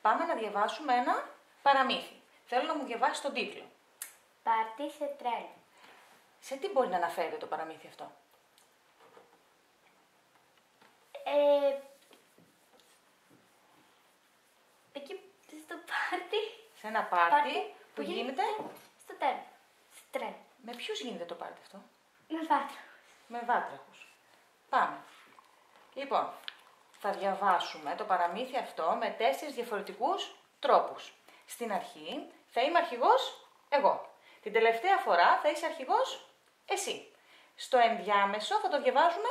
πάμε να διαβάσουμε ένα παραμύθι. Θέλω να μου διαβάσεις τον τίτλο. Πάρτι σε τρένο. Σε τι μπορεί να αναφέρεται το παραμύθι αυτό? Εκεί στο πάρτι. Σε ένα πάρτι που γίνεται... Στο τρένο. Στο τρένο. Με ποιους γίνεται το πάρτι αυτό? Με βάτραχους. Με βάτραχους. Πάμε. Λοιπόν, θα διαβάσουμε το παραμύθι αυτό με 4 διαφορετικούς τρόπους. Στην αρχή θα είμαι αρχηγός εγώ. Την τελευταία φορά θα είσαι αρχηγός εσύ. Στο ενδιάμεσο θα το διαβάζουμε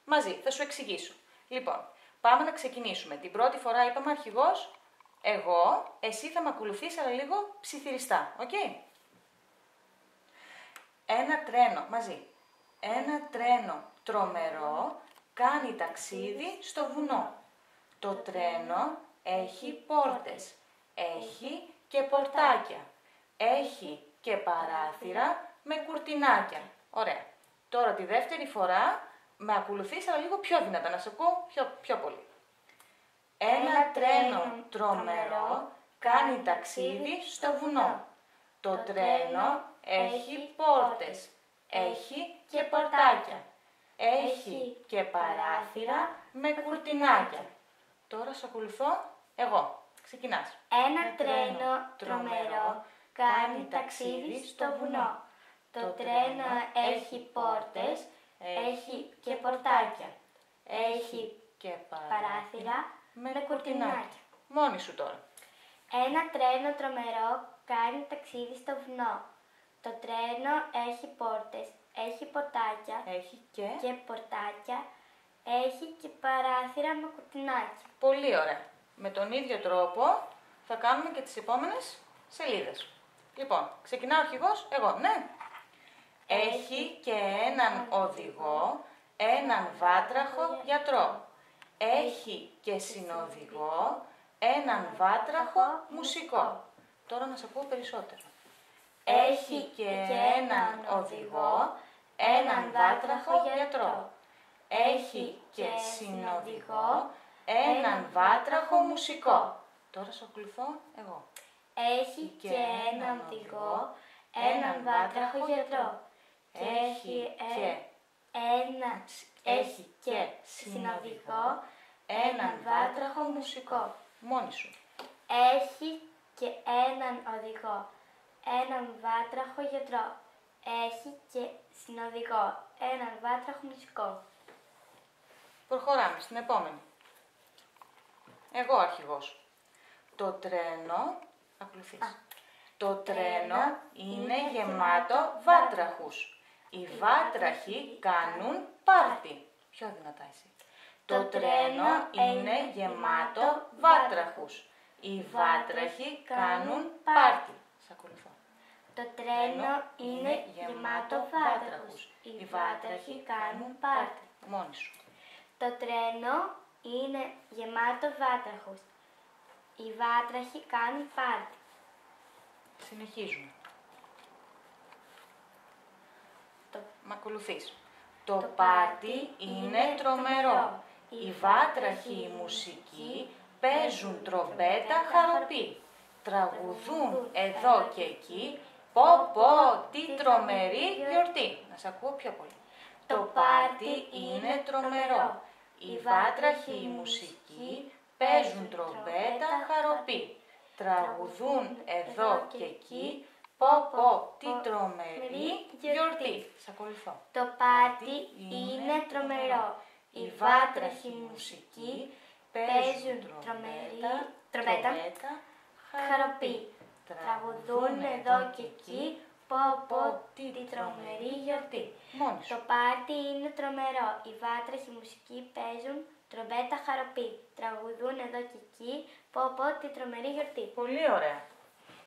μαζί. Θα σου εξηγήσω. Λοιπόν, πάμε να ξεκινήσουμε. Την πρώτη φορά είπαμε αρχηγός εγώ, εσύ θα με ακολουθείς αλλά λίγο ψιθυριστά. Οκ. Ένα τρένο, μαζί. Ένα τρένο τρομερό κάνει ταξίδι στο βουνό. Το τρένο έχει πόρτες, έχει και πορτάκια, έχει και παράθυρα με κουρτινάκια. Ωραία. Τώρα τη δεύτερη φορά με ακολουθείς αλλά λίγο πιο δυνατά, να σε ακούω πιο πολύ. Ένα τρένο τρομερό κάνει ταξίδι στο βουνό. Το τρένο έχει πόρτες, έχει και πορτάκια, έχει και παράθυρα με κουρτινάκια. Τώρα σε ακολουθώ εγώ. Ξεκινάς. Ένα τρένο τρομερό κάνει ταξίδι στο βουνό. Το τρένο έχει πόρτες, έχει και πορτάκια, έχει και παράθυρα με κουρτινάκια. Μόνη σου τώρα. Ένα τρένο τρομερό κάνει ταξίδι στο βουνό. Το τρένο έχει πόρτες, έχει πορτάκια, Έχει και πορτάκια, έχει και παράθυρα με κουρτινάκια. Πολύ ωραία. Με τον ίδιο τρόπο θα κάνουμε και τις επόμενες σελίδες. Λοιπόν, ξεκινάω αρχηγός εγώ, ναι. Έχει και έναν οδηγό, έναν βάτραχο γιατρό. Έχει και συνοδηγό, έναν βάτραχο μουσικό. Τώρα να σε ακούω περισσότερο. Έχει και έναν οδηγό, έναν βάτραχο γιατρό. Έχει και συνοδηγό, έναν βάτραχο μουσικό. Τώρα σε ακολουθώ εγώ. Έχει και έναν οδηγό, έναν βάτραχο γιατρό. Έχει και συνοδηγό, έναν βάτραχο μουσικό. Μόνη σου. Έχει και έναν οδηγό, έναν βάτραχο γιατρό. Έχει και συνοδηγό, έναν βάτραχο μουσικό. Προχωράμε στην επόμενη. Εγώ αρχηγός. Το τρένο, ακολουθείς. Το τρένο είναι γεμάτο βάτραχους. Οι βάτραχοι κάνουν πάρτι. Πιο δυνατά εσύ. Το τρένο είναι γεμάτο βάτραχους. Οι βάτραχοι κάνουν πάρτι. Σ' ακολουθώ. Το τρένο είναι γεμάτο βάτραχους. Οι βάτραχοι κάνουν πάρτι. Μόνη σου. Το τρένο είναι γεμάτο βάτραχους. Οι βάτραχοι κάνουν πάρτι. Συνεχίζουμε. Μ' ακολουθείς. Το πάρτι είναι τρομερό. Οι βάτραχοι οι μουσικοί παίζουν τρομπέτα χαροπή. Τραγουδούν εδώ και εκεί. Πω τι τρομερή γιορτή. Να σ' ακούω πιο πολύ. Το πάρτι είναι τρομερό. Οι βάτραχοι οι μουσικοί παίζουν τρομπέτα χαροπή. Τραγουδούν εδώ και εκεί. Πω τι τρομερή γιορτή. Σ' ακολουθώ. Το πάρτι είναι τρομερό. Οι βάτραχοι μουσικοί παίζουν τρομπέτα χαροπή. Τραγουδούν εδώ και εκεί. Πω τι τρομερή γιορτή. Το πάρτι είναι τρομερό. Οι βάτραχοι μουσικοί παίζουν τρομπέτα χαροπή. Τραγουδούν εδώ και εκεί. Πω τι τρομερή γιορτή. Πολύ ωραία.